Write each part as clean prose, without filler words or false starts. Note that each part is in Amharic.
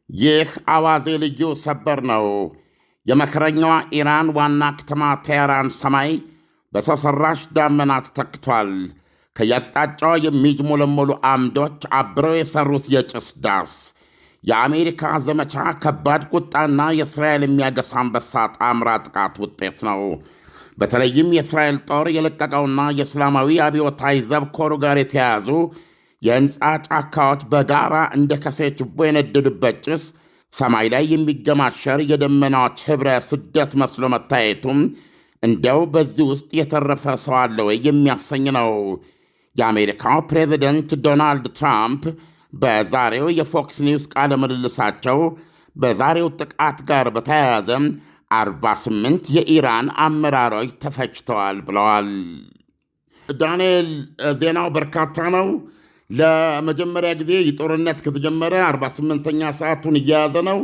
ይህ አዋዜ ልዩ ሰበር ነው። የመከረኛዋ ኢራን ዋና ከተማ ቴህራን ሰማይ በሰው ሠራሽ ደመና ተተክቷል። ከየአቅጣጫው የሚጅሞለሞሉ አምዶች አብረው የሠሩት የጭስ ዳስ የአሜሪካ ዘመቻ ከባድ ቁጣና የእስራኤል የሚያገሳ አንበሳ ጣምራ ጥቃት ውጤት ነው። በተለይም የእስራኤል ጦር የለቀቀውና የእስላማዊ አብዮታዊ ዘብ ኮሩ ጋር የተያያዙ የሕንፃ ጫካዎች በጋራ እንደ ከሴ ችቦ የነደዱበት ጭስ ሰማይ ላይ የሚገማሸር የደመናዎች ኅብረ ስደት መስሎ መታየቱም እንደው በዚህ ውስጥ የተረፈ ሰው አለ ወይ የሚያሰኝ ነው። የአሜሪካው ፕሬዚደንት ዶናልድ ትራምፕ በዛሬው የፎክስ ኒውስ ቃለ ምልልሳቸው በዛሬው ጥቃት ጋር በተያያዘ 48 የኢራን አመራሮች ተፈጅተዋል ብለዋል። ዳንኤል፣ ዜናው በርካታ ነው። ለመጀመሪያ ጊዜ የጦርነት ከተጀመረ 48ኛ ሰዓቱን እየያዘ ነው።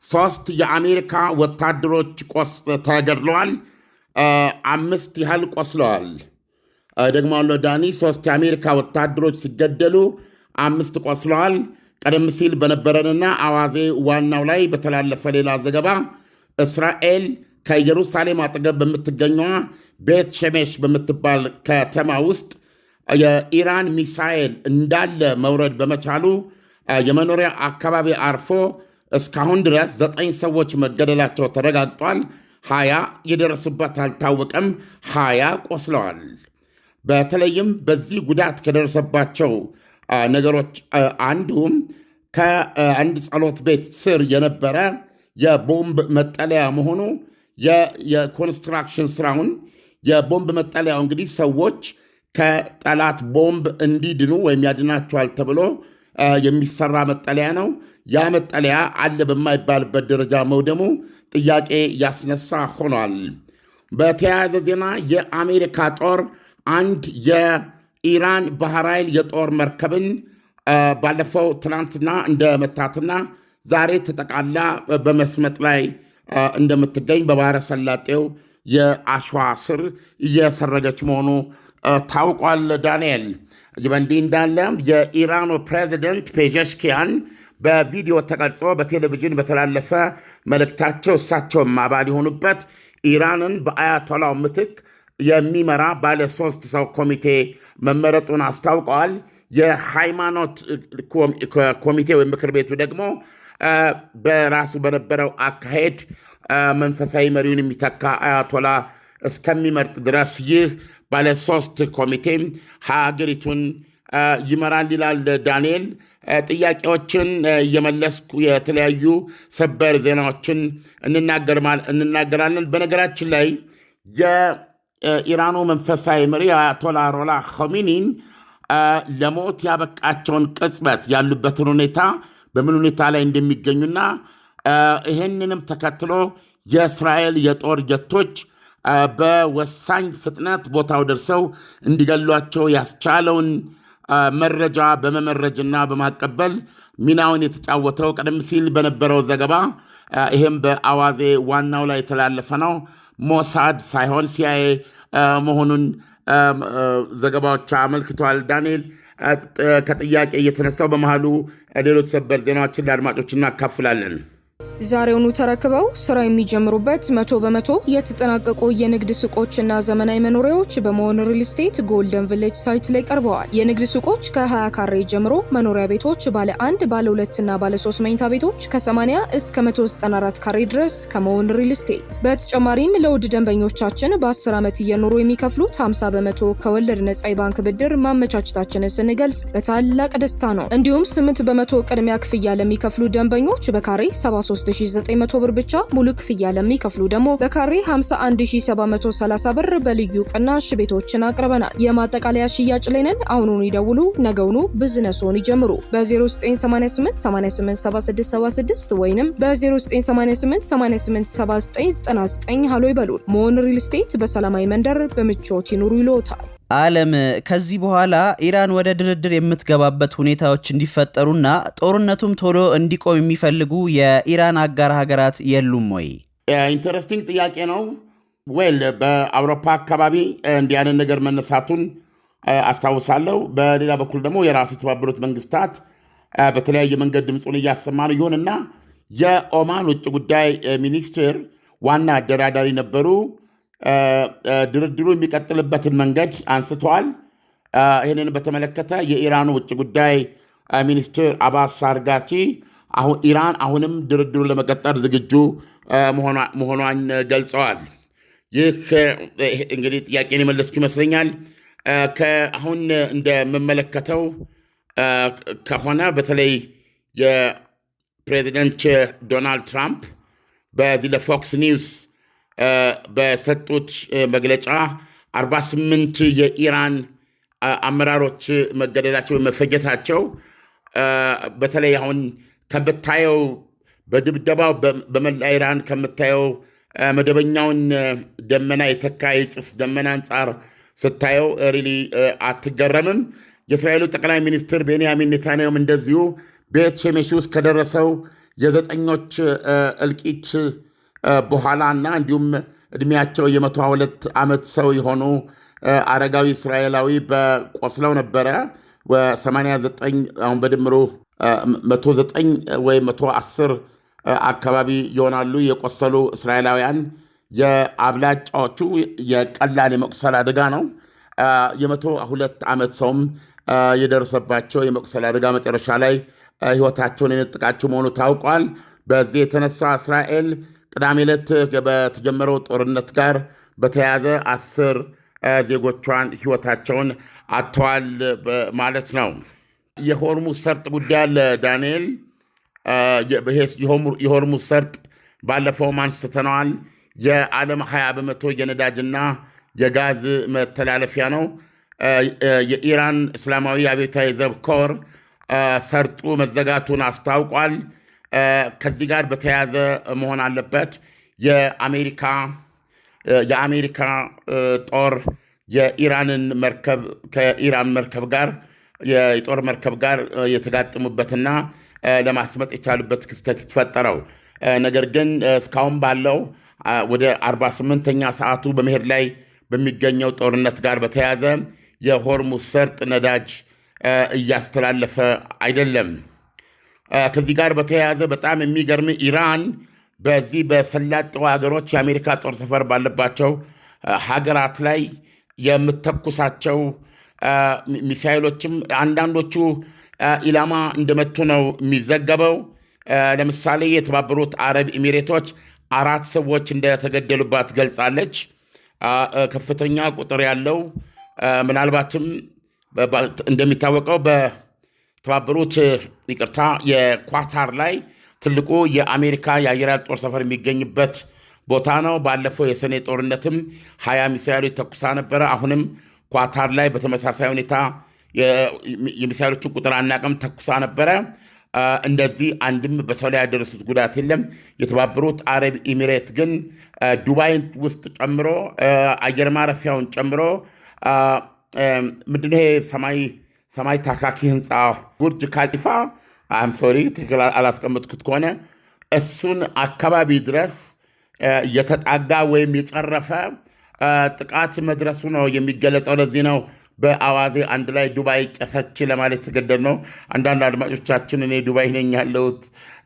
3 የአሜሪካ ወታደሮች ተገድለዋል፣ 5 ያህል ቆስለዋል። ደግሞ አለ ዳኒ 3 የአሜሪካ ወታደሮች ሲገደሉ 5 ቆስለዋል። ቀደም ሲል በነበረንና አዋዜ ዋናው ላይ በተላለፈ ሌላ ዘገባ እስራኤል ከኢየሩሳሌም አጠገብ በምትገኘዋ ቤት ሸሜሽ በምትባል ከተማ ውስጥ የኢራን ሚሳኤል እንዳለ መውረድ በመቻሉ የመኖሪያ አካባቢ አርፎ እስካሁን ድረስ 9 ሰዎች መገደላቸው ተረጋግጧል። 20 የደረሱበት አልታወቀም። 20 ቆስለዋል። በተለይም በዚህ ጉዳት ከደረሰባቸው ነገሮች አንዱም ከአንድ ጸሎት ቤት ስር የነበረ የቦምብ መጠለያ መሆኑ የኮንስትራክሽን ስራውን የቦምብ መጠለያው እንግዲህ ሰዎች ከጠላት ቦምብ እንዲድኑ ወይም ያድናቸዋል ተብሎ የሚሰራ መጠለያ ነው። ያ መጠለያ አለ በማይባልበት ደረጃ መውደሙ ጥያቄ ያስነሳ ሆኗል። በተያያዘ ዜና የአሜሪካ ጦር አንድ የኢራን ባህር ኃይል የጦር መርከብን ባለፈው ትናንትና እንደመታትና ዛሬ ተጠቃላ በመስመጥ ላይ እንደምትገኝ በባህረ ሰላጤው የአሸዋ ስር እየሰረገች መሆኑ ታውቋል። ዳንኤል፣ በእንዲህ እንዳለ የኢራኑ ፕሬዚደንት ፔዜሽኪያን በቪዲዮ ተቀርጾ በቴሌቪዥን በተላለፈ መልእክታቸው እሳቸውም አባል የሆኑበት ኢራንን በአያቶላው ምትክ የሚመራ ባለ 3 ሰው ኮሚቴ መመረጡን አስታውቀዋል። የሃይማኖት ኮሚቴ ወይም ምክር ቤቱ ደግሞ በራሱ በነበረው አካሄድ መንፈሳዊ መሪውን የሚተካ አያቶላ እስከሚመርጥ ድረስ ይህ ባለ 3 ኮሚቴም ሀገሪቱን ይመራል ይላል። ዳንኤል፣ ጥያቄዎችን እየመለስኩ የተለያዩ ሰበር ዜናዎችን እንናገራለን። በነገራችን ላይ የኢራኑ መንፈሳዊ መሪ አያቶላ ሮላ khomeiniን ለሞት ያበቃቸውን ቅጽበት ያሉበትን ሁኔታ በምን ሁኔታ ላይ እንደሚገኙና ይህንንም ተከትሎ የእስራኤል የጦር ጀቶች በወሳኝ ፍጥነት ቦታው ደርሰው እንዲገሏቸው ያስቻለውን መረጃ በመመረጅና በማቀበል ሚናውን የተጫወተው ቀደም ሲል በነበረው ዘገባ ይህም በአዋዜ ዋናው ላይ የተላለፈ ነው፣ ሞሳድ ሳይሆን ሲአይኤ መሆኑን ዘገባዎች አመልክተዋል። ዳንኤል፣ ከጥያቄ እየተነሳው በመሃሉ ሌሎች ሰበር ዜናዎችን ለአድማጮች እናካፍላለን። ዛሬውኑ ተረክበው ስራ የሚጀምሩበት 100% የተጠናቀቁ የንግድ ሱቆችና ዘመናዊ መኖሪያዎች በመሆን ሪል ስቴት ጎልደን ቪሌጅ ሳይት ላይ ቀርበዋል። የንግድ ሱቆች ከ20 ካሬ ጀምሮ፣ መኖሪያ ቤቶች ባለ 1፣ ባለ 2 እና ባለ 3 መኝታ ቤቶች ከ80 እስከ 194 ካሬ ድረስ ከመሆን ሪል ስቴት። በተጨማሪም ለውድ ደንበኞቻችን በ10 ዓመት እየኖሩ የሚከፍሉት 50% ከወለድ ነጻ የባንክ ብድር ማመቻቸታችንን ስንገልጽ በታላቅ ደስታ ነው። እንዲሁም 8% ቅድሚያ ክፍያ ለሚከፍሉ ደንበኞች በካሬ 73900 ብር ብቻ፣ ሙሉ ክፍያ ለሚከፍሉ ደግሞ በካሬ 51730 ብር በልዩ ቅናሽ ቤቶችን አቅርበናል። የማጠቃለያ ሽያጭ ላይ ነን። አሁኑኑ ይደውሉ፣ ነገውኑ ቢዝነስዎን ይጀምሩ። በ0988 887676 ወይንም በ0988 887999 ሃሎ ይበሉን። መሆን ሪል ስቴት በሰላማዊ መንደር በምቾት ይኑሩ ይሎታል። ዓለም ከዚህ በኋላ ኢራን ወደ ድርድር የምትገባበት ሁኔታዎች እንዲፈጠሩና ጦርነቱም ቶሎ እንዲቆም የሚፈልጉ የኢራን አጋር ሀገራት የሉም ወይ? ኢንተረስቲንግ ጥያቄ ነው። በአውሮፓ አካባቢ እንዲህ አይነት ነገር መነሳቱን አስታውሳለሁ። በሌላ በኩል ደግሞ የራሱ የተባበሩት መንግስታት በተለያየ መንገድ ድምፁን እያሰማ ነው። ይሁንና የኦማን ውጭ ጉዳይ ሚኒስትር ዋና አደራዳሪ ነበሩ። ድርድሩ የሚቀጥልበትን መንገድ አንስተዋል። ይህንን በተመለከተ የኢራኑ ውጭ ጉዳይ ሚኒስትር አባስ አርጋቺ ኢራን አሁንም ድርድሩ ለመቀጠል ዝግጁ መሆኗን ገልጸዋል። ይህ እንግዲህ ጥያቄን የመለስኩ ይመስለኛል። አሁን እንደምመለከተው ከሆነ በተለይ የፕሬዚደንት ዶናልድ ትራምፕ በዚህ ለፎክስ ኒውስ በሰጡት መግለጫ 48 የኢራን አመራሮች መገደላቸው መፈጀታቸው በተለይ አሁን ከምታየው በድብደባው በመላ ኢራን ከምታየው መደበኛውን ደመና የተካ የጭስ ደመና አንጻር ስታየው ሪሊ አትገረምም። የእስራኤሉ ጠቅላይ ሚኒስትር ቤንያሚን ኔታንያሁም እንደዚሁ ቤት ሸሜሽ ውስጥ ከደረሰው የዘጠኞች እልቂት በኋላ እና እንዲሁም ዕድሜያቸው የ102 ዓመት ሰው የሆኑ አረጋዊ እስራኤላዊ በቆስለው ነበረ። 89 አሁን በድምሩ 109 ወይ 110 አካባቢ ይሆናሉ የቆሰሉ እስራኤላውያን። የአብላጫዎቹ የቀላል የመቁሰል አደጋ ነው። የ102 ዓመት ሰውም የደረሰባቸው የመቁሰል አደጋ መጨረሻ ላይ ሕይወታቸውን የነጠቃቸው መሆኑ ታውቋል። በዚህ የተነሳ እስራኤል ቅዳሜ ዕለት በተጀመረው ጦርነት ጋር በተያያዘ 10 ዜጎቿን ሕይወታቸውን አጥተዋል ማለት ነው። የሆርሙዝ ሰርጥ ጉዳይ አለ ዳንኤል። የሆርሙዝ ሰርጥ ባለፈው አንስተነዋል። የዓለም 20 በመቶ የነዳጅና የጋዝ መተላለፊያ ነው። የኢራን እስላማዊ አብዮታዊ ዘብ ኮር ሰርጡ መዘጋቱን አስታውቋል። ከዚህ ጋር በተያያዘ መሆን አለበት። የአሜሪካ ጦር የኢራንን መርከብ ከኢራን መርከብ ጋር የጦር መርከብ ጋር የተጋጠሙበትና ለማስመጥ የቻሉበት ክስተት የተፈጠረው ነገር ግን እስካሁን ባለው ወደ 48ኛ ሰዓቱ በመሄድ ላይ በሚገኘው ጦርነት ጋር በተያያዘ የሆርሙዝ ሰርጥ ነዳጅ እያስተላለፈ አይደለም። ከዚህ ጋር በተያያዘ በጣም የሚገርም ኢራን በዚህ በሰላጤው ሀገሮች የአሜሪካ ጦር ሰፈር ባለባቸው ሀገራት ላይ የምተኩሳቸው ሚሳይሎችም አንዳንዶቹ ኢላማ እንደመቱ ነው የሚዘገበው። ለምሳሌ የተባበሩት አረብ ኤሚሬቶች 4 ሰዎች እንደተገደሉባት ገልጻለች። ከፍተኛ ቁጥር ያለው ምናልባትም እንደሚታወቀው በተባበሩት የኳታር ላይ ትልቁ የአሜሪካ የአየር ኃይል ጦር ሰፈር የሚገኝበት ቦታ ነው። ባለፈው የሰኔ ጦርነትም 20 ሚሳይሎች ተኩሳ ነበረ። አሁንም ኳታር ላይ በተመሳሳይ ሁኔታ የሚሳይሎቹን ቁጥር አናቅም ተኩሳ ነበረ። እንደዚህ አንድም በሰው ላይ ያደረሱት ጉዳት የለም። የተባበሩት አረብ ኤሚሬት ግን ዱባይ ውስጥ ጨምሮ አየር ማረፊያውን ጨምሮ ምንድነው ሰማይ ታካኪ ህንፃ ቡርጅ ካሊፋ ሶሪ ትክክል አላስቀምጥኩት ከሆነ እሱን አካባቢ ድረስ የተጣጋ ወይም የጨረፈ ጥቃት መድረሱ ነው የሚገለጸው። ለዚህ ነው በአዋዜ አንድ ላይ ዱባይ ጨሰች ለማለት የተገደድ ነው። አንዳንድ አድማጮቻችን እኔ ዱባይ ነኝ ያለሁት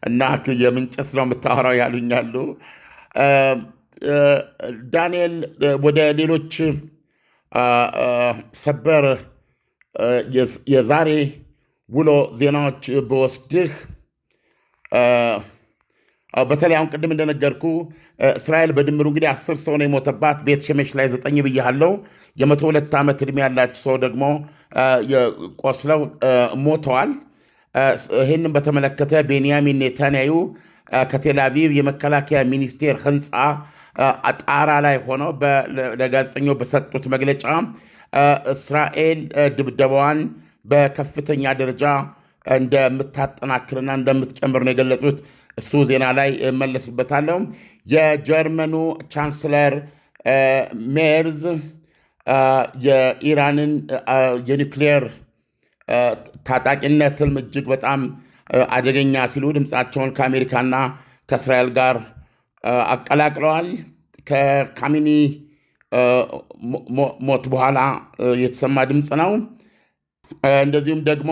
እና የምንጨስ ነው የምታወራው ያሉኛሉ። ዳንኤል ወደ ሌሎች ሰበር የዛሬ ውሎ ዜናዎች በወስድህ በተለይ አሁን ቅድም እንደነገርኩ እስራኤል በድምሩ እንግዲህ 10 ሰው ነው የሞተባት። ቤት ሸሜሽ ላይ 9 ብያለሁ። የ102 ዓመት ዕድሜ ያላቸው ሰው ደግሞ ቆስለው ሞተዋል። ይህንም በተመለከተ ቤንያሚን ኔታንያሁ ከቴል አቪቭ የመከላከያ ሚኒስቴር ህንፃ ጣራ ላይ ሆነው ለጋዜጠኞች በሰጡት መግለጫ እስራኤል ድብደባዋን በከፍተኛ ደረጃ እንደምታጠናክርና እንደምትጨምር ነው የገለጹት። እሱ ዜና ላይ መለስበታለሁ። የጀርመኑ ቻንስለር ሜርዝ የኢራንን የኒውክሌር ታጣቂነት ህልም እጅግ በጣም አደገኛ ሲሉ ድምፃቸውን ከአሜሪካና ከእስራኤል ጋር አቀላቅለዋል። ከካሚኒ ሞት በኋላ የተሰማ ድምፅ ነው። እንደዚሁም ደግሞ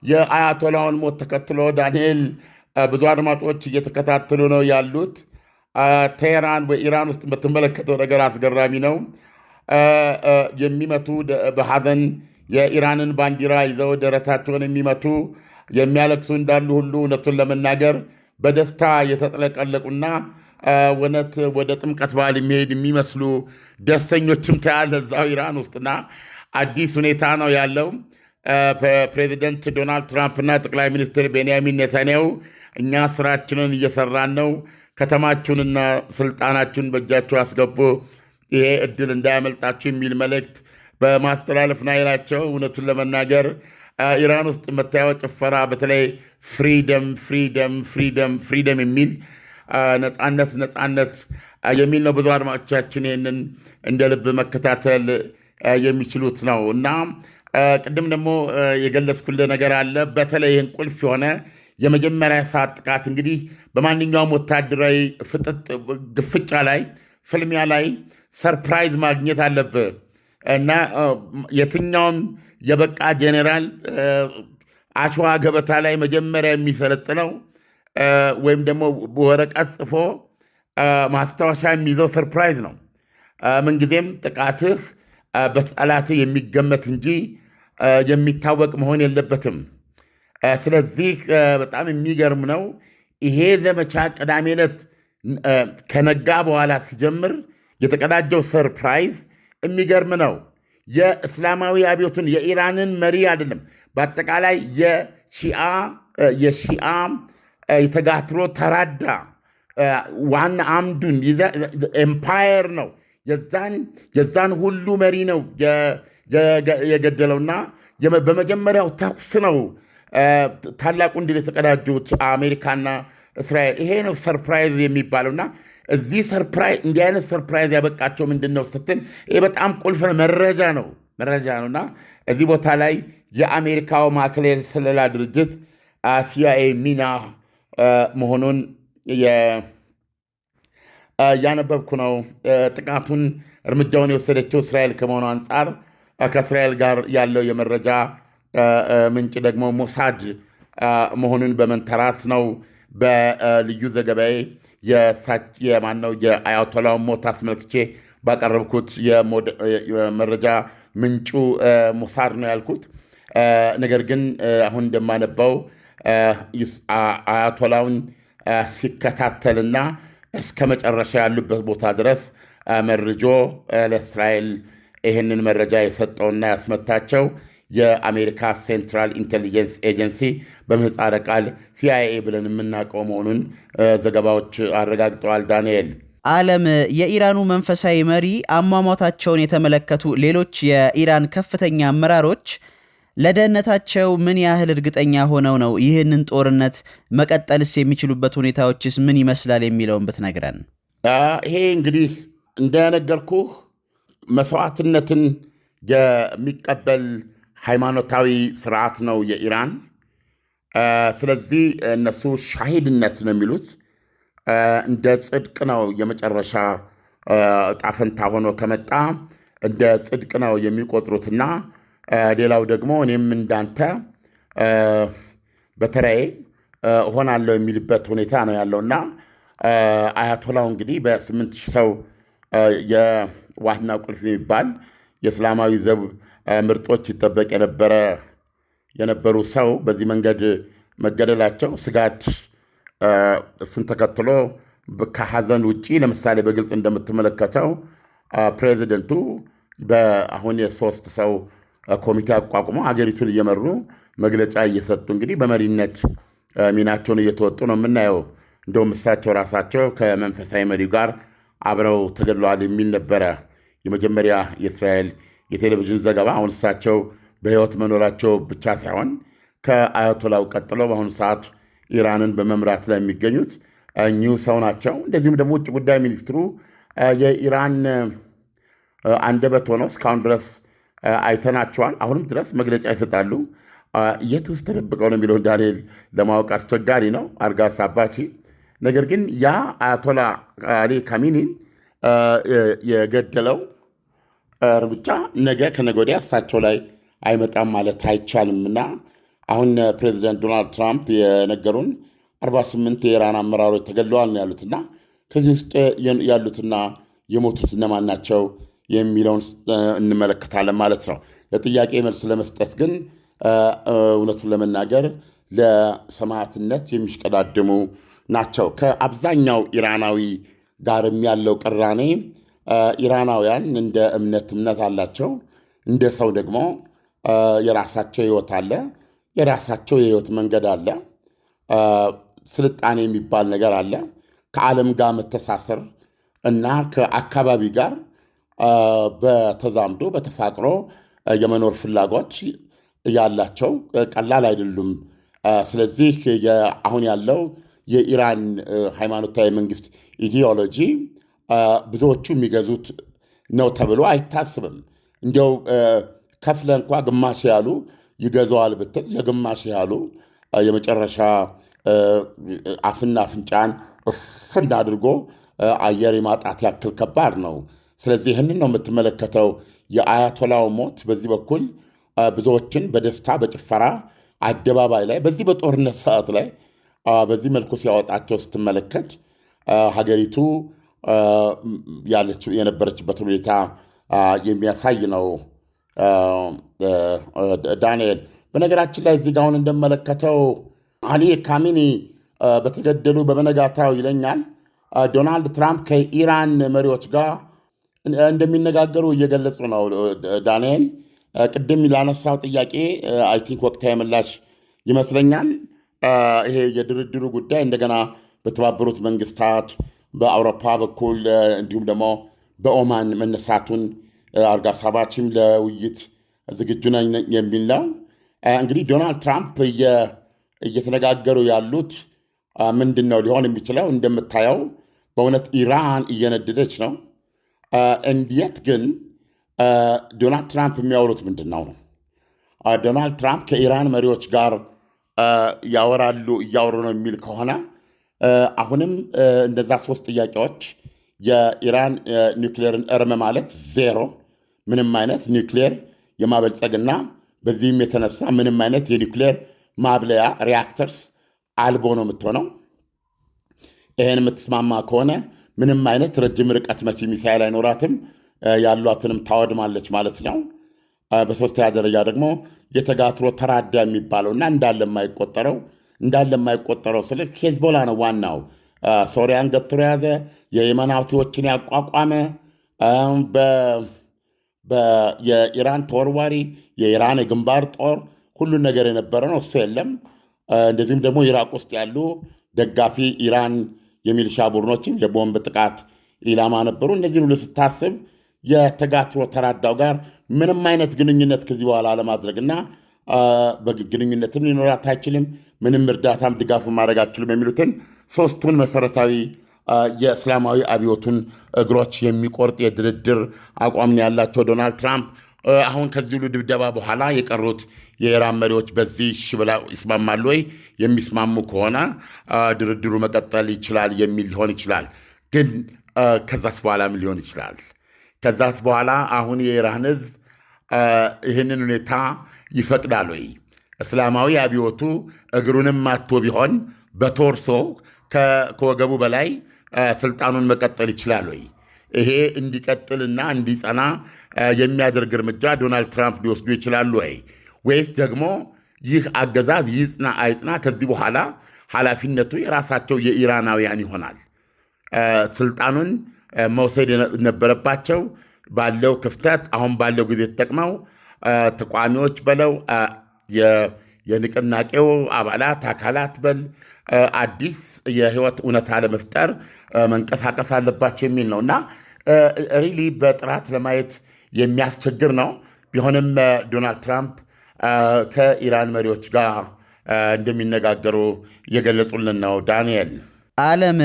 የአያቶላውን ሞት ተከትሎ ዳንኤል ብዙ አድማጮች እየተከታተሉ ነው ያሉት። ቴህራን በኢራን ውስጥ የምትመለከተው ነገር አስገራሚ ነው። የሚመቱ በሐዘን የኢራንን ባንዲራ ይዘው ደረታቸውን የሚመቱ የሚያለቅሱ እንዳሉ ሁሉ እውነቱን ለመናገር በደስታ የተጥለቀለቁና እውነት ወደ ጥምቀት በዓል የሚሄድ የሚመስሉ ደስተኞችም ታያለ እዛው ኢራን ውስጥና አዲስ ሁኔታ ነው ያለው። ፕሬዚደንት ዶናልድ ትራምፕና ጠቅላይ ሚኒስትር ቤንያሚን ኔታንያሁ እኛ ስራችንን እየሰራን ነው፣ ከተማችሁንና ስልጣናችሁን በእጃችሁ አስገቡ፣ ይሄ እድል እንዳያመልጣችሁ የሚል መልእክት በማስተላለፍ ላይ ናቸው። እውነቱን ለመናገር ኢራን ውስጥ የምታየው ጭፈራ በተለይ ፍሪደም ፍሪደም ፍሪደም ፍሪደም የሚል ነፃነት ነፃነት የሚል ነው። ብዙ አድማጮቻችን ይህንን እንደ ልብ መከታተል የሚችሉት ነው እና ቅድም ደግሞ የገለጽኩልህ ነገር አለ። በተለይ ይህን ቁልፍ የሆነ የመጀመሪያ ሰዓት ጥቃት እንግዲህ በማንኛውም ወታደራዊ ግፍጫ ላይ ፍልሚያ ላይ ሰርፕራይዝ ማግኘት አለብህ እና የትኛውም የበቃ ጄኔራል አሸዋ ገበታ ላይ መጀመሪያ የሚሰለጥነው ወይም ደግሞ በወረቀት ጽፎ ማስታወሻ የሚይዘው ሰርፕራይዝ ነው። ምንጊዜም ጥቃትህ በጠላትህ የሚገመት እንጂ የሚታወቅ መሆን የለበትም። ስለዚህ በጣም የሚገርም ነው። ይሄ ዘመቻ ቅዳሜ ዕለት ከነጋ በኋላ ሲጀምር የተቀዳጀው ሰርፕራይዝ የሚገርም ነው። የእስላማዊ አብዮቱን የኢራንን መሪ አይደለም፣ በአጠቃላይ የሺአ የተጋትሮ ተራዳ ዋና አምዱን ኤምፓየር ነው። የዛን ሁሉ መሪ ነው የገደለውና በመጀመሪያው ተኩስ ነው ታላቁ ድል የተቀዳጁት አሜሪካና እስራኤል። ይሄ ነው ሰርፕራይዝ የሚባለውና እዚህ ሰርፕራይዝ እንዲህ አይነት ሰርፕራይዝ ያበቃቸው ምንድን ነው ስትል ይህ በጣም ቁልፍ መረጃ ነውና እዚህ ቦታ ላይ የአሜሪካው ማዕከላዊ ስለላ ድርጅት ሲአይኤ ሚና መሆኑን ያነበብኩ ነው። ጥቃቱን እርምጃውን የወሰደችው እስራኤል ከመሆኑ አንጻር ከእስራኤል ጋር ያለው የመረጃ ምንጭ ደግሞ ሞሳድ መሆኑን በመንተራስ ነው። በልዩ ዘገባዬ የማነው የአያቶላውን ሞት አስመልክቼ ባቀረብኩት የመረጃ ምንጩ ሞሳድ ነው ያልኩት። ነገር ግን አሁን እንደማነባው አያቶላውን ሲከታተልና እስከ መጨረሻ ያሉበት ቦታ ድረስ መርጆ ለእስራኤል ይህንን መረጃ የሰጠውና ያስመታቸው የአሜሪካ ሴንትራል ኢንቴሊጀንስ ኤጀንሲ በምህፃረ ቃል ሲአይኤ ብለን የምናውቀው መሆኑን ዘገባዎች አረጋግጠዋል። ዳንኤል ዓለም የኢራኑ መንፈሳዊ መሪ አሟሟታቸውን የተመለከቱ ሌሎች የኢራን ከፍተኛ አመራሮች ለደህንነታቸው ምን ያህል እርግጠኛ ሆነው ነው ይህንን ጦርነት መቀጠልስ የሚችሉበት ሁኔታዎችስ ምን ይመስላል የሚለውን ብትነግረን። ይሄ እንግዲህ እንደነገርኩህ መስዋዕትነትን የሚቀበል ሃይማኖታዊ ስርዓት ነው የኢራን። ስለዚህ እነሱ ሻሂድነት ነው የሚሉት፣ እንደ ጽድቅ ነው የመጨረሻ ጣፈንታ ሆኖ ከመጣ እንደ ጽድቅ ነው የሚቆጥሩትና ሌላው ደግሞ እኔም እንዳንተ በተለይ ሆናለሁ የሚልበት ሁኔታ ነው ያለውና አያቶላው እንግዲህ በ8,000 ሰው የዋና ቁልፍ የሚባል የእስላማዊ ዘብ ምርጦች ይጠበቅ የነበሩ ሰው በዚህ መንገድ መገደላቸው ስጋት እሱን ተከትሎ ከሐዘን ውጪ ለምሳሌ በግልጽ እንደምትመለከተው ፕሬዚደንቱ በአሁን የ3 ሰው ኮሚቴ አቋቁሞ ሀገሪቱን እየመሩ መግለጫ እየሰጡ እንግዲህ በመሪነት ሚናቸውን እየተወጡ ነው የምናየው። እንደውም እሳቸው ራሳቸው ከመንፈሳዊ መሪው ጋር አብረው ተገድለዋል የሚል ነበረ የመጀመሪያ የእስራኤል የቴሌቪዥን ዘገባ። አሁን እሳቸው በሕይወት መኖራቸው ብቻ ሳይሆን ከአያቶላው ቀጥሎ በአሁኑ ሰዓት ኢራንን በመምራት ላይ የሚገኙት እኚሁ ሰው ናቸው። እንደዚሁም ደግሞ ውጭ ጉዳይ ሚኒስትሩ የኢራን አንደበት ሆነው እስካሁን ድረስ አይተናቸዋል። አሁንም ድረስ መግለጫ ይሰጣሉ። የት ውስጥ ተደብቀው ነው የሚለው ዳንኤል ለማወቅ አስቸጋሪ ነው። አርጋስ አባቺ ነገር ግን ያ አያቶላ አሊ ካሚኒን የገደለው እርምጃ ነገ ከነገ ወዲያ እሳቸው ላይ አይመጣም ማለት አይቻልምና አሁን ፕሬዚደንት ዶናልድ ትራምፕ የነገሩን 48 የኢራን አመራሮች ተገድለዋል ነው ያሉትና ከዚህ ውስጥ ያሉትና የሞቱት እነማን ናቸው የሚለውን እንመለከታለን ማለት ነው። ለጥያቄ መልስ ለመስጠት ግን እውነቱን ለመናገር ለሰማዕትነት የሚሽቀዳድሙ ናቸው። ከአብዛኛው ኢራናዊ ጋርም ያለው ቅራኔ ኢራናውያን እንደ እምነት አላቸው። እንደ ሰው ደግሞ የራሳቸው ሕይወት አለ፣ የራሳቸው የሕይወት መንገድ አለ፣ ስልጣኔ የሚባል ነገር አለ። ከዓለም ጋር መተሳሰር እና ከአካባቢ ጋር በተዛምዶ በተፋቅሮ የመኖር ፍላጎት ያላቸው ቀላል አይደሉም። ስለዚህ አሁን ያለው የኢራን ሃይማኖታዊ መንግስት ኢዲዮሎጂ ብዙዎቹ የሚገዙት ነው ተብሎ አይታስብም። እንዲያው ከፍለ እንኳ ግማሽ ያሉ ይገዛዋል ብትል ለግማሽ ያሉ የመጨረሻ አፍና አፍንጫን እፍና አድርጎ አየር የማጣት ያክል ከባድ ነው። ስለዚህ ይህንን ነው የምትመለከተው። የአያቶላው ሞት በዚህ በኩል ብዙዎችን በደስታ በጭፈራ አደባባይ ላይ በዚህ በጦርነት ሰዓት ላይ በዚህ መልኩ ሲያወጣቸው ስትመለከት ሀገሪቱ የነበረችበት ሁኔታ የሚያሳይ ነው። ዳንኤል፣ በነገራችን ላይ እዚህ ጋ አሁን እንደመለከተው አሊ ካሚኒ በተገደሉ በመነጋታው ይለኛል ዶናልድ ትራምፕ ከኢራን መሪዎች ጋር እንደሚነጋገሩ እየገለጹ ነው። ዳንኤል፣ ቅድም ላነሳው ጥያቄ አይ ቲንክ ወቅታዊ ምላሽ ይመስለኛል። ይሄ የድርድሩ ጉዳይ እንደገና በተባበሩት መንግስታት በአውሮፓ በኩል እንዲሁም ደግሞ በኦማን መነሳቱን አርጋሳባችም ለውይይት ዝግጁ ነኝ የሚል ነው። እንግዲህ ዶናልድ ትራምፕ እየተነጋገሩ ያሉት ምንድን ነው ሊሆን የሚችለው? እንደምታየው በእውነት ኢራን እየነደደች ነው። እንዴት ግን ዶናልድ ትራምፕ የሚያወሩት ምንድን ነው? ዶናልድ ትራምፕ ከኢራን መሪዎች ጋር እያወሩ ነው የሚል ከሆነ አሁንም እንደዛ 3 ጥያቄዎች የኢራን ኒውክሌርን እርም ማለት ዜሮ፣ ምንም አይነት ኒውክሌር የማበልጸግና በዚህም የተነሳ ምንም አይነት የኒውክሌር ማብለያ ሪያክተርስ አልቦ ነው የምትሆነው። ይህን የምትስማማ ከሆነ ምንም አይነት ረጅም ርቀት መቺ ሚሳይል አይኖራትም፣ ያሏትንም ታወድማለች ማለት ነው። በሶስተኛ ደረጃ ደግሞ የተጋትሮ ተራዳ የሚባለውና እንዳለ የማይቆጠረው ስለ ሄዝቦላ ነው ዋናው። ሶሪያን ገትሮ የያዘ የየመን ሁቲዎችን ያቋቋመ የኢራን ተወርዋሪ የኢራን የግንባር ጦር ሁሉን ነገር የነበረ ነው። እሱ የለም። እንደዚሁም ደግሞ ኢራቅ ውስጥ ያሉ ደጋፊ ኢራን የሚሊሻ ቡድኖችም የቦምብ ጥቃት ኢላማ ነበሩ። እነዚህን ሁሉ ስታስብ የተጋትሮ ተራዳው ጋር ምንም አይነት ግንኙነት ከዚህ በኋላ አለማድረግና ግንኙነትም ሊኖራት አይችልም፣ ምንም እርዳታም ድጋፉ ማድረግ አችልም የሚሉትን 3ቱን መሰረታዊ የእስላማዊ አብዮቱን እግሮች የሚቆርጥ የድርድር አቋም ያላቸው ዶናልድ ትራምፕ አሁን ከዚህ ሁሉ ድብደባ በኋላ የቀሩት የኢራን መሪዎች በዚህ ብለው ይስማማሉ ወይ? የሚስማሙ ከሆነ ድርድሩ መቀጠል ይችላል የሚል ሊሆን ይችላል። ግን ከዛስ በኋላ ምን ሊሆን ይችላል? ከዛስ በኋላ አሁን የኢራን ሕዝብ ይህንን ሁኔታ ይፈቅዳል ወይ? እስላማዊ አብዮቱ እግሩንም ማቶ ቢሆን በቶርሶ ከወገቡ በላይ ስልጣኑን መቀጠል ይችላል ወይ? ይሄ እንዲቀጥልና እንዲጸና የሚያደርግ እርምጃ ዶናልድ ትራምፕ ሊወስዱ ይችላሉ ወይ? ወይስ ደግሞ ይህ አገዛዝ ይጽና አይጽና ከዚህ በኋላ ኃላፊነቱ የራሳቸው የኢራናውያን ይሆናል? ስልጣኑን መውሰድ ነበረባቸው ባለው ክፍተት አሁን ባለው ጊዜ ተጠቅመው ተቋሚዎች በለው የንቅናቄው አካላት በል አዲስ የህይወት እውነታ ለመፍጠር መንቀሳቀስ አለባቸው የሚል ነው እና ሪሊ በጥራት ለማየት የሚያስቸግር ነው። ቢሆንም ዶናልድ ትራምፕ ከኢራን መሪዎች ጋር እንደሚነጋገሩ እየገለጹልን ነው። ዳንኤል፣ ዓለም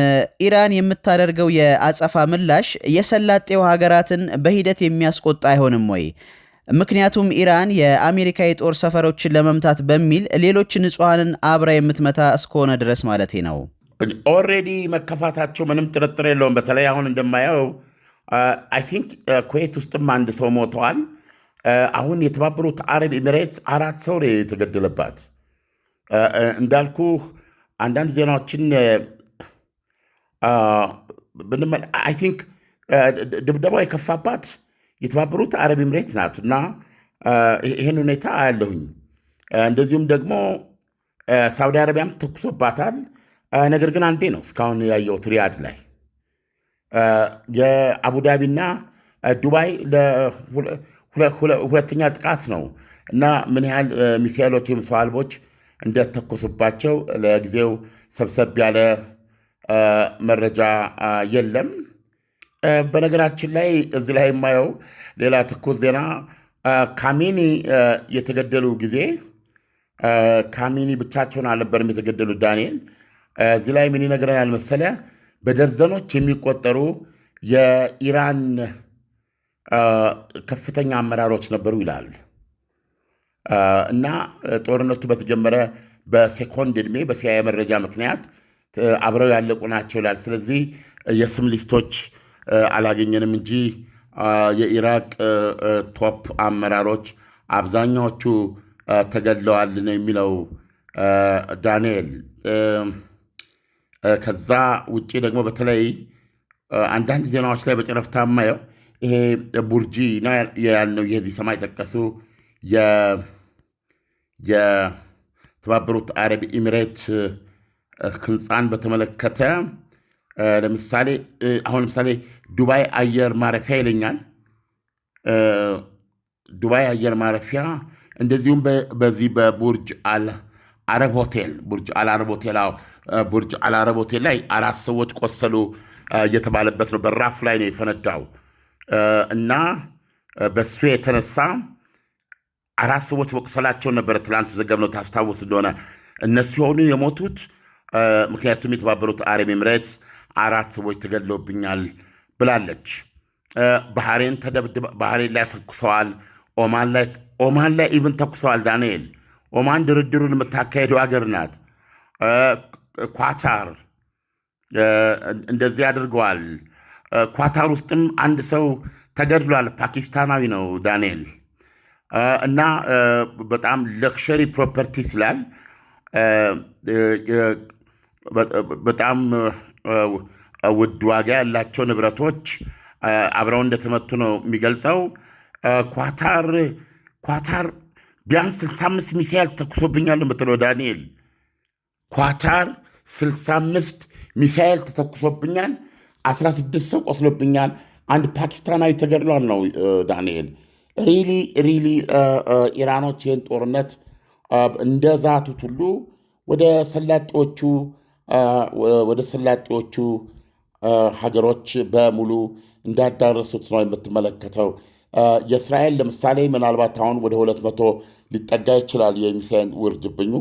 ኢራን የምታደርገው የአጸፋ ምላሽ የሰላጤው ሀገራትን በሂደት የሚያስቆጣ አይሆንም ወይ? ምክንያቱም ኢራን የአሜሪካ የጦር ሰፈሮችን ለመምታት በሚል ሌሎች ንጹሐንን አብራ የምትመታ እስከሆነ ድረስ ማለቴ ነው። ኦልሬዲ መከፋታቸው ምንም ጥርጥር የለውም። በተለይ አሁን እንደማየው አይ ቲንክ ኩዌት ውስጥም አንድ ሰው ሞተዋል። አሁን የተባበሩት አረብ ኤሚሬትስ 4 ሰው የተገደለባት እንዳልኩ አንዳንድ ዜናዎችን አይ ቲንክ ድብደባው የከፋባት የተባበሩት አረብ ኤምሬት ናት እና ይህን ሁኔታ አያለሁኝ። እንደዚሁም ደግሞ ሳውዲ አረቢያም ተኩሶባታል። ነገር ግን አንዴ ነው እስካሁን ያየሁት ሪያድ ላይ። የአቡዳቢና ዱባይ ሁለተኛ ጥቃት ነው እና ምን ያህል ሚሳይሎች ወይም ሰው አልቦች እንደተኮሱባቸው ለጊዜው ሰብሰብ ያለ መረጃ የለም። በነገራችን ላይ እዚህ ላይ የማየው ሌላ ትኩስ ዜና ካሜኒ የተገደሉ ጊዜ ካሜኒ ብቻቸውን አልነበርም የተገደሉ። ዳንኤል እዚህ ላይ ምን ይነግረናል መሰለ? በደርዘኖች የሚቆጠሩ የኢራን ከፍተኛ አመራሮች ነበሩ ይላል እና ጦርነቱ በተጀመረ በሴኮንድ ዕድሜ በሲአይኤ መረጃ ምክንያት አብረው ያለቁ ናቸው ይላል። ስለዚህ የስም ሊስቶች አላገኘንም እንጂ የኢራቅ ቶፕ አመራሮች አብዛኛዎቹ ተገድለዋል ነው የሚለው ዳንኤል። ከዛ ውጭ ደግሞ በተለይ አንዳንድ ዜናዎች ላይ በጨረፍታ ማየው ይሄ ቡርጂ ነው ያልነው የዚህ ሰማይ ጠቀሱ የተባበሩት አረብ ኤሚሬት ህንፃን በተመለከተ ለምሳሌ አሁን ለምሳሌ ዱባይ አየር ማረፊያ ይለኛል። ዱባይ አየር ማረፊያ እንደዚሁም በዚህ በቡርጅ አልአረብ ሆቴል ቡርጅ አልአረብ ሆቴል ላይ 4 ሰዎች ቆሰሉ እየተባለበት ነው። በራፍ ላይ ነው የፈነዳው እና በሱ የተነሳ 4 ሰዎች መቁሰላቸውን ነበረ ትላንት ዘገብነው። ታስታውስ እንደሆነ እነሱ የሆኑ የሞቱት ምክንያቱም የተባበሩት አረብ ኤሚሬትስ 4 ሰዎች ተገድለውብኛል ብላለች። ባህሬን ላይ ተኩሰዋል። ኦማን ላይ ኢቭን ተኩሰዋል። ዳንኤል ኦማን ድርድሩን የምታካሄደው ሀገር ናት። ኳታር እንደዚህ አድርገዋል። ኳታር ውስጥም አንድ ሰው ተገድሏል። ፓኪስታናዊ ነው ዳንኤል እና በጣም ለክሸሪ ፕሮፐርቲ ስላል በጣም ውድ ዋጋ ያላቸው ንብረቶች አብረው እንደተመቱ ነው የሚገልጸው። ኳታር ቢያንስ 65 ሚሳይል ተኩሶብኛል የምትለው ዳንኤል። ኳታር 65 ሚሳይል ተተኩሶብኛል፣ 16 ሰው ቆስሎብኛል፣ አንድ ፓኪስታናዊ ተገድሏል ነው ዳንኤል። ሪሊ ኢራኖች ይህን ጦርነት እንደ ዛቱት ሁሉ ወደ ሰላጤዎቹ ሀገሮች በሙሉ እንዳዳረሱት ነው የምትመለከተው። የእስራኤል ለምሳሌ ምናልባት አሁን ወደ 200 ሊጠጋ ይችላል የሚሳይል ውርጅብኙ፣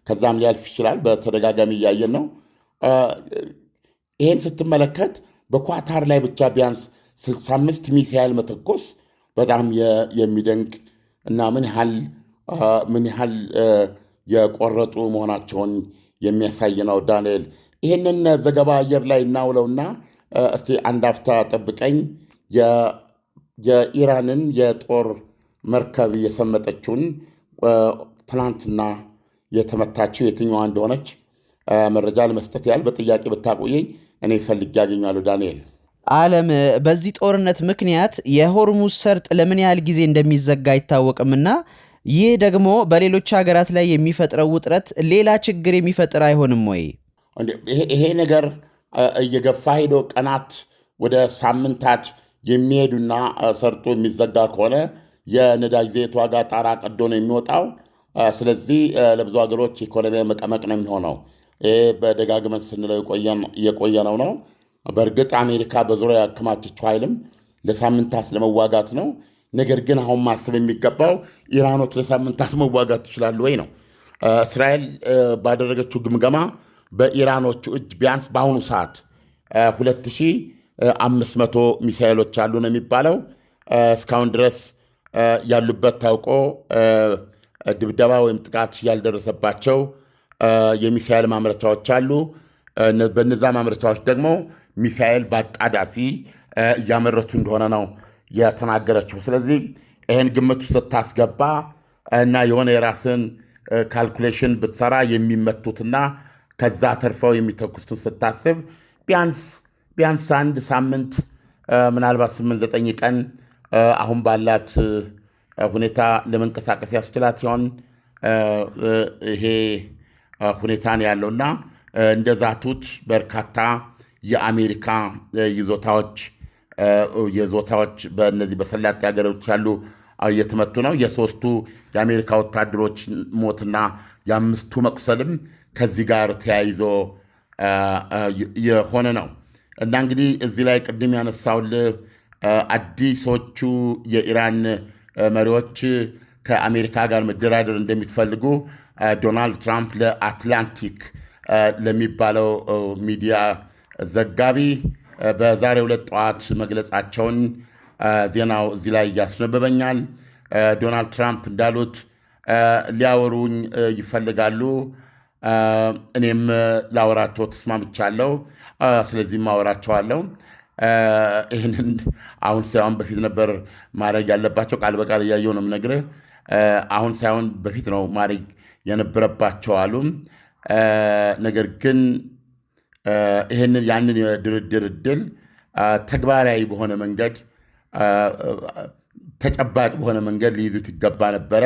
ከዛም ሊያልፍ ይችላል። በተደጋጋሚ እያየን ነው። ይህን ስትመለከት በኳታር ላይ ብቻ ቢያንስ 65 ሚሳይል መተኮስ በጣም የሚደንቅ እና ምን ያህል የቆረጡ መሆናቸውን የሚያሳይ ነው ዳንኤል። ይህንን ዘገባ አየር ላይ እናውለውና እስቲ አንድ አፍታ ጠብቀኝ። የኢራንን የጦር መርከብ የሰመጠችውን ትናንትና የተመታችው የትኛዋ እንደሆነች መረጃ ለመስጠት ያህል በጥያቄ ብታቆየኝ እኔ ፈልጌ ያገኛሉ ዳንኤል። ዓለም በዚህ ጦርነት ምክንያት የሆርሙዝ ሰርጥ ለምን ያህል ጊዜ እንደሚዘጋ አይታወቅምና ይህ ደግሞ በሌሎች ሀገራት ላይ የሚፈጥረው ውጥረት ሌላ ችግር የሚፈጥር አይሆንም ወይ? ይሄ ነገር እየገፋ ሄዶ ቀናት ወደ ሳምንታት የሚሄዱና ሰርጦ የሚዘጋ ከሆነ የነዳጅ ዘይት ዋጋ ጣራ ቀዶ ነው የሚወጣው። ስለዚህ ለብዙ ሀገሮች ኢኮኖሚ መቀመቅ ነው የሚሆነው። ይህ በደጋግመን ስንለው የቆየነው ነው። በእርግጥ አሜሪካ በዙሪያ ያከማቸችው ኃይልም ለሳምንታት ለመዋጋት ነው። ነገር ግን አሁን ማሰብ የሚገባው ኢራኖች ለሳምንታት መዋጋት ይችላሉ ወይ ነው። እስራኤል ባደረገችው ግምገማ በኢራኖቹ እጅ ቢያንስ በአሁኑ ሰዓት 2500 ሚሳይሎች አሉ ነው የሚባለው። እስካሁን ድረስ ያሉበት ታውቆ ድብደባ ወይም ጥቃት ያልደረሰባቸው የሚሳይል ማምረቻዎች አሉ። በነዛ ማምረቻዎች ደግሞ ሚሳይል በአጣዳፊ እያመረቱ እንደሆነ ነው የተናገረችው። ስለዚህ ይህን ግምቱ ስታስገባ እና የሆነ የራስን ካልኩሌሽን ብትሰራ የሚመቱትና ከዛ ተርፈው የሚተኩሱትን ስታስብ ቢያንስ አንድ ሳምንት ምናልባት 8-9 ቀን አሁን ባላት ሁኔታ ለመንቀሳቀስ ያስችላት ሲሆን ይሄ ሁኔታ ነው ያለውና እንደዛቱት በርካታ የአሜሪካ ይዞታዎች በእነዚህ በሰላጤ ሀገሮች ያሉ እየተመቱ ነው። የሶስቱ የአሜሪካ ወታደሮች ሞትና የአምስቱ መቁሰልም ከዚህ ጋር ተያይዞ የሆነ ነው እና እንግዲህ እዚህ ላይ ቅድም ያነሳውልህ አዲሶቹ የኢራን መሪዎች ከአሜሪካ ጋር መደራደር እንደሚፈልጉ ዶናልድ ትራምፕ ለአትላንቲክ ለሚባለው ሚዲያ ዘጋቢ በዛሬው ዕለት ጠዋት መግለጻቸውን ዜናው እዚህ ላይ ያስነበበኛል። ዶናልድ ትራምፕ እንዳሉት ሊያወሩኝ ይፈልጋሉ፣ እኔም ላወራቸው ተስማምቻለሁ፣ ስለዚህም አወራቸዋለሁ። ይህንን አሁን ሳይሆን በፊት ነበር ማድረግ ያለባቸው። ቃል በቃል እያየሁ ነው የምነግርህ። አሁን ሳይሆን በፊት ነው ማድረግ የነበረባቸው አሉ። ነገር ግን ያንን የድርድር ዕድል ተግባራዊ በሆነ መንገድ ተጨባጭ በሆነ መንገድ ሊይዙት ይገባ ነበረ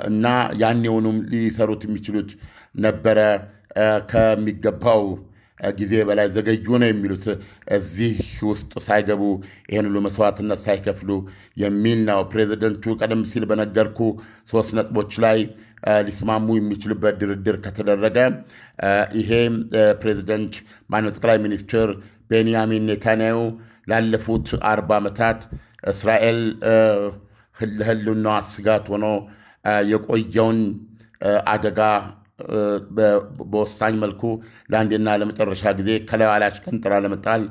እና ያኔውኑም ሊሰሩት የሚችሉት ነበረ። ከሚገባው ጊዜ በላይ ዘገዩ ነው የሚሉት እዚህ ውስጥ ሳይገቡ ይህን ሁሉ መስዋዕትነት ሳይከፍሉ የሚል ነው። ፕሬዚደንቱ ቀደም ሲል በነገርኩ 3 ነጥቦች ላይ ሊስማሙ የሚችሉበት ድርድር ከተደረገ ይሄ ፕሬዚደንት ጠቅላይ ሚኒስትር ቤንያሚን ኔታንያሁ ላለፉት 40 ዓመታት እስራኤል ለሕልውናዋ ስጋት ሆኖ የቆየውን አደጋ በወሳኝ መልኩ ለአንዴና ለመጨረሻ ጊዜ ከላይዋ ላይ አሽቀንጥራ ለመጣል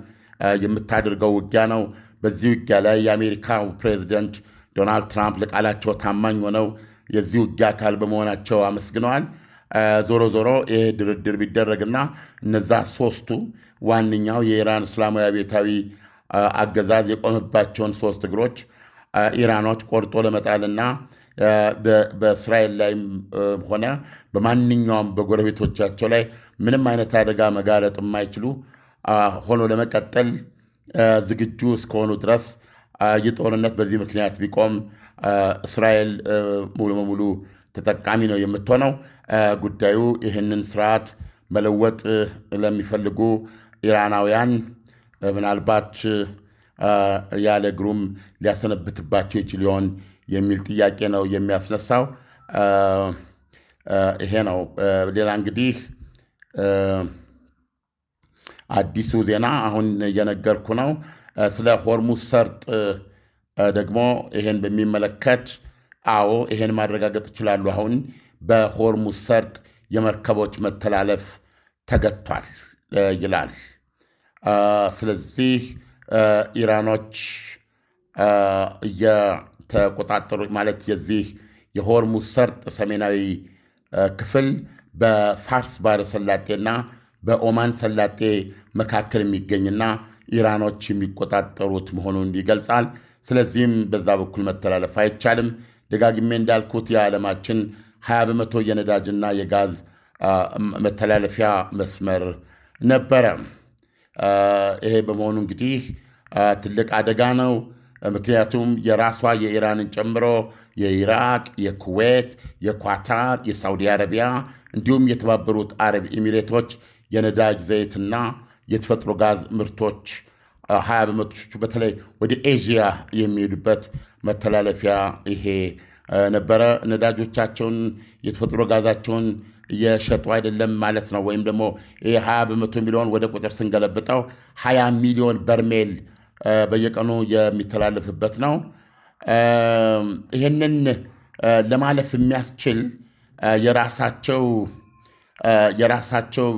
የምታደርገው ውጊያ ነው። በዚህ ውጊያ ላይ የአሜሪካው ፕሬዚደንት ዶናልድ ትራምፕ ለቃላቸው ታማኝ ሆነው የዚህ ውጊያ አካል በመሆናቸው አመስግነዋል። ዞሮ ዞሮ ይሄ ድርድር ቢደረግና እነዛ 3ቱ ዋነኛው የኢራን እስላማዊ አብዮታዊ አገዛዝ የቆመባቸውን 3 እግሮች ኢራኖች ቆርጦ ለመጣልና በእስራኤል ላይም ሆነ በማንኛውም በጎረቤቶቻቸው ላይ ምንም አይነት አደጋ መጋረጥ የማይችሉ ሆኖ ለመቀጠል ዝግጁ እስከሆኑ ድረስ ይህ ጦርነት በዚህ ምክንያት ቢቆም እስራኤል ሙሉ በሙሉ ተጠቃሚ ነው የምትሆነው። ጉዳዩ ይህንን ስርዓት መለወጥ ለሚፈልጉ ኢራናውያን ምናልባት ያለ እግሩም ሊያሰነብትባቸው ይችል ይሆን የሚል ጥያቄ ነው የሚያስነሳው። ይሄ ነው። ሌላ እንግዲህ አዲሱ ዜና አሁን እየነገርኩ ነው። ስለ ሆርሙዝ ሰርጥ ደግሞ ይሄን በሚመለከት አዎ ይሄን ማረጋገጥ ይችላሉ። አሁን በሆርሙዝ ሰርጥ የመርከቦች መተላለፍ ተገቷል ይላል። ስለዚህ ኢራኖች የተቆጣጠሩ ማለት የዚህ የሆርሙዝ ሰርጥ ሰሜናዊ ክፍል በፋርስ ባሕረ ሰላጤና በኦማን ሰላጤ መካከል የሚገኝና ኢራኖች የሚቆጣጠሩት መሆኑን ይገልጻል። ስለዚህም በዛ በኩል መተላለፍ አይቻልም። ደጋግሜ እንዳልኩት የዓለማችን 20 በመቶ የነዳጅና የጋዝ መተላለፊያ መስመር ነበረ። ይሄ በመሆኑ እንግዲህ ትልቅ አደጋ ነው። ምክንያቱም የራሷ የኢራንን ጨምሮ የኢራቅ፣ የኩዌት፣ የኳታር፣ የሳውዲ አረቢያ እንዲሁም የተባበሩት አረብ ኤሚሬቶች የነዳጅ ዘይትና የተፈጥሮ ጋዝ ምርቶች 20 በመቶቹ በተለይ ወደ ኤዥያ የሚሄዱበት መተላለፊያ ይሄ ነበረ። ነዳጆቻቸውን የተፈጥሮ ጋዛቸውን እየሸጡ አይደለም ማለት ነው። ወይም ደግሞ ይሄ 20 በመቶ የሚለውን ወደ ቁጥር ስንገለብጠው 20 ሚሊዮን በርሜል በየቀኑ የሚተላለፍበት ነው። ይህንን ለማለፍ የሚያስችል የራሳቸው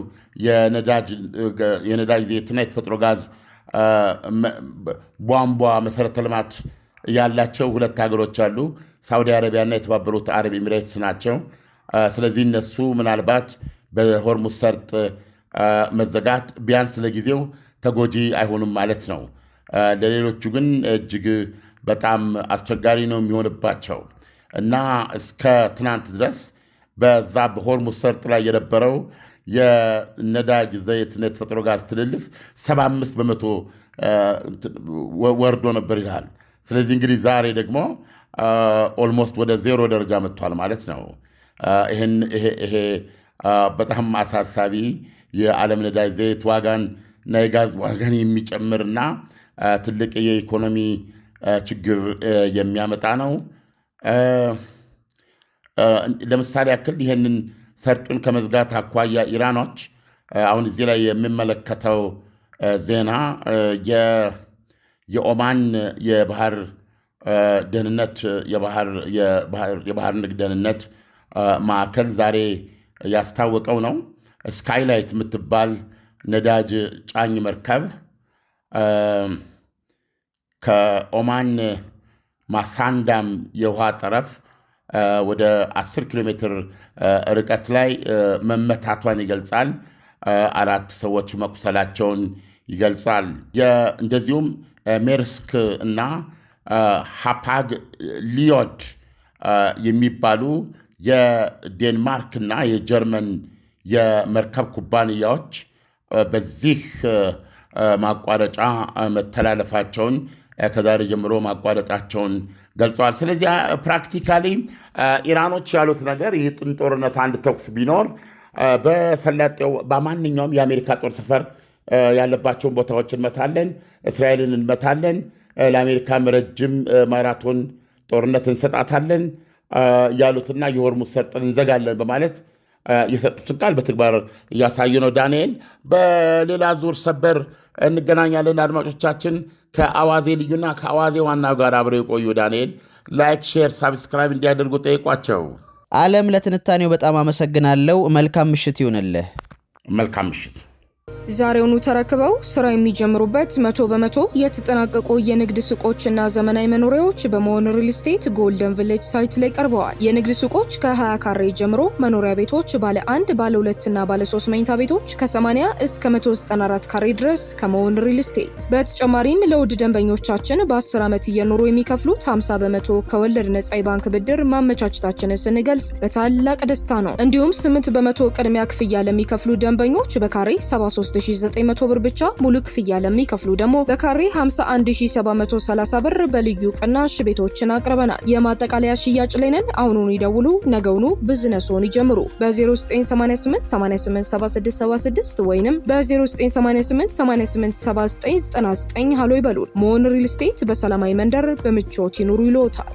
የነዳጅ ዘይትና የተፈጥሮ ጋዝ ቧንቧ መሰረተ ልማት ያላቸው 2 ሀገሮች አሉ። ሳውዲ አረቢያና የተባበሩት አረብ ኤሚሬትስ ናቸው። ስለዚህ እነሱ ምናልባት በሆርሙዝ ሰርጥ መዘጋት ቢያንስ ለጊዜው ተጎጂ አይሆኑም ማለት ነው። ለሌሎቹ ግን እጅግ በጣም አስቸጋሪ ነው የሚሆንባቸው እና እስከ ትናንት ድረስ በዛ በሆርሙዝ ሰርጥ ላይ የነበረው የነዳጅ ዘይትና የተፈጥሮ ጋዝ ትልልፍ 75 በመቶ ወርዶ ነበር ይላል። ስለዚህ እንግዲህ ዛሬ ደግሞ ኦልሞስት ወደ ዜሮ ደረጃ መጥቷል ማለት ነው። ይሄ በጣም አሳሳቢ የዓለም ነዳጅ ዘይት ዋጋን እና የጋዝ ዋጋን የሚጨምርና ትልቅ የኢኮኖሚ ችግር የሚያመጣ ነው። ለምሳሌ ያክል ይህንን ሰርጡን ከመዝጋት አኳያ ኢራኖች አሁን እዚህ ላይ የሚመለከተው ዜና የኦማን የባህር ደህንነት የባህር ንግድ ደህንነት ማዕከል ዛሬ ያስታወቀው ነው። ስካይላይት የምትባል ነዳጅ ጫኝ መርከብ ከኦማን ማሳንዳም የውሃ ጠረፍ ወደ 10 ኪሎ ሜትር ርቀት ላይ መመታቷን ይገልጻል። 4 ሰዎች መቁሰላቸውን ይገልጻል። እንደዚሁም ሜርስክ እና ሃፓግ ሊዮድ የሚባሉ የዴንማርክ እና የጀርመን የመርከብ ኩባንያዎች በዚህ ማቋረጫ መተላለፋቸውን ከዛሬ ጀምሮ ማቋረጣቸውን ገልጸዋል። ስለዚህ ፕራክቲካሊ ኢራኖች ያሉት ነገር ይህ ጦርነት አንድ ተኩስ ቢኖር በሰላጤው በማንኛውም የአሜሪካ ጦር ሰፈር ያለባቸውን ቦታዎች እንመታለን፣ እስራኤልን እንመታለን፣ ለአሜሪካም ረጅም ማራቶን ጦርነት እንሰጣታለን ያሉትና የሆርሙዝ ሰርጥን እንዘጋለን በማለት የሰጡትን ቃል በተግባር እያሳዩ ነው። ዳንኤል፣ በሌላ ዙር ሰበር እንገናኛለን። አድማጮቻችን ከአዋዜ ልዩና ከአዋዜ ዋናው ጋር አብረው የቆዩ ዳንኤል ላይክ፣ ሼር፣ ሳብስክራይብ እንዲያደርጉ ጠይቋቸው። ዓለም፣ ለትንታኔው በጣም አመሰግናለሁ። መልካም ምሽት ይሁንልህ። መልካም ምሽት። ዛሬውኑ ተረክበው ስራ የሚጀምሩበት 100% የተጠናቀቁ የንግድ ሱቆችና ዘመናዊ መኖሪያዎች በመሆን ሪል ስቴት ጎልደን ቪሌጅ ሳይት ላይ ቀርበዋል። የንግድ ሱቆች ከ20 ካሬ ጀምሮ፣ መኖሪያ ቤቶች ባለ 1፣ ባለ 2 እና ባለ 3 መኝታ ቤቶች ከ80 እስከ 194 ካሬ ድረስ ከመሆን ሪል ስቴት። በተጨማሪም ለውድ ደንበኞቻችን በ10 ዓመት እየኖሩ የሚከፍሉት 50% ከወለድ ነጻ የባንክ ብድር ማመቻቸታችንን ስንገልጽ በታላቅ ደስታ ነው። እንዲሁም 8% ቅድሚያ ክፍያ ለሚከፍሉ ደንበኞች በካሬ 73900 ብር ብቻ፣ ሙሉ ክፍያ ለሚከፍሉ ደግሞ በካሬ 51730 ብር በልዩ ቅናሽ ቤቶችን አቅርበናል። የማጠቃለያ ሽያጭ ላይ ነን። አሁኑኑ ይደውሉ፣ ነገውኑ ቢዝነስዎን ይጀምሩ። በ0988 887676 ወይንም በ0988 887999 ሃሎ ይበሉን። ሞን ሪል ስቴት በሰላማዊ መንደር በምቾት ይኑሩ ይሎታል።